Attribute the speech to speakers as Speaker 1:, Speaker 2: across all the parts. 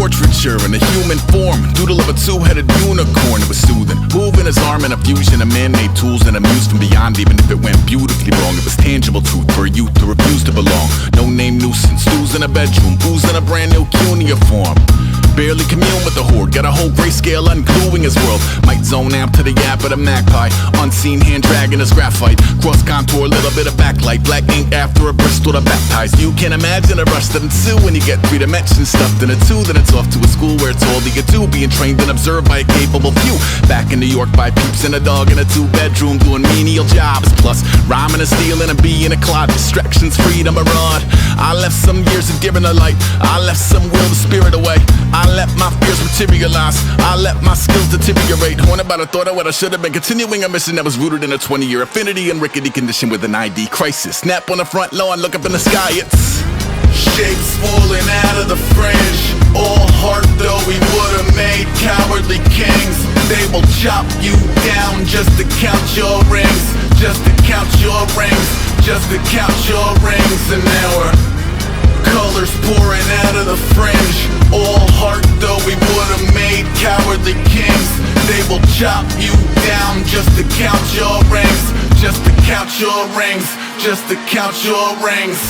Speaker 1: portraiture in a human form, doodle of a two-headed unicorn. It was soothing, moving his arm in a fusion of man-made tools and a muse from beyond. Even if it went beautifully wrong, it was tangible truth for a youth to refuse to belong. No name nuisance, who's in a bedroom, who's in a brand new cuneiform. Barely commune with the horde, got a whole grayscale ungluing his world. Might zone amp to the yap of the magpie, unseen hand dragging his graphite. Cross contour, little bit of backlight, black ink after a Bristol to baptize. You can imagine a rush that ensue when you get 3 dimensions stuffed in a 2. Then it's off to a school where it's all that you do, being trained and observed by a capable few. Back in New York by peeps and a dog in a 2-bedroom doing menial jobs. Plus rhyming and stealing and being a clod, distractions, freedom, a rod. I left some years of deer in the light, I left some will the spirit away. I let my fears materialize, I let my skills deteriorate. Haunted by the thought of what I should have been, continuing a mission that was rooted in a 20-year affinity and rickety condition with an ID crisis. Snap on the front lawn, look up in the sky, it's shapes falling out of the fringe. All heart though we would've made cowardly kings. They will chop you down just to count your rings, just to count your rings, just to count your rings. And now we're colors pouring out of the fringe. All heart though we would've made cowardly kings. They will chop you down just to count your rings, just to count your rings, just to count your rings.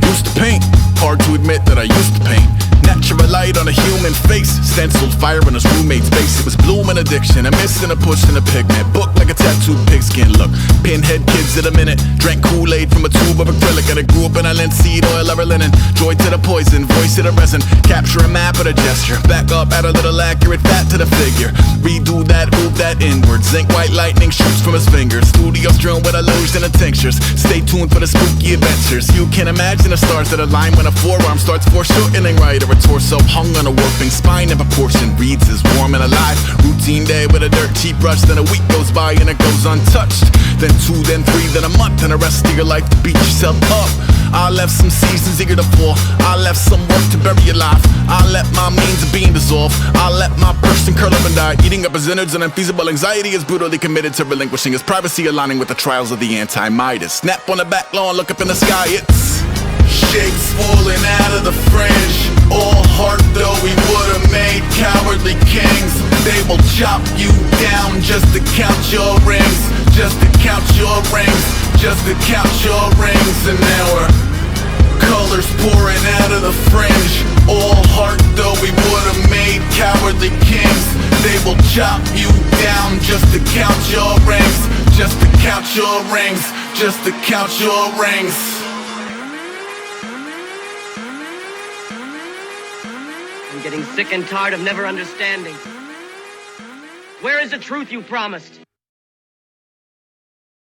Speaker 1: Used to paint, hard to admit that I used to paint. Natural light on a human face, stenciled fire in his roommate's face. It was bloom and addiction, a miss and a push and a pigment. Book like a tattooed pigskin look. Pinhead kids at a minute, drank Kool-Aid from a tube of acrylic. And I grew up in a linseed oil or a linen. Joy to the poison, voice to the resin. Capture a map of the gesture, back up, add a little accurate fat to the figure. Redo that, move that inward. Zinc white lightning shoots from his fingers. Studio strewn with illusion and tinctures. Stay tuned for the spooky adventures. You can imagine the stars that align when a forearm starts foreshortening right, or a torso hung on a warping spine in proportion reads as warm and alive. Routine day with a dirt cheap brush, then a week goes by and it goes untouched. Then 2, then 3, then a month, and the rest of your life to beat yourself up. I left some seasons eager to fall, I left some work to bury alive. I let my means of being dissolve, I let my person curl up and die. Eating up his innards and unfeasible anxiety is brutally committed to relinquishing his privacy, aligning with the trials of the anti-Midas. Snap on the back lawn, look up in the sky, it's shapes falling out of the fringe. All heart though we would've made cowardly kings. They will chop you down just to count your rings, just to count your rings, just to count your rings. And now we're colors pouring out of the fringe. All heart though we would've made cowardly kings. They will chop you down just to count your rings, just to count your rings, just to count your rings.
Speaker 2: I'm getting sick and tired of never understanding. Where is the truth you promised?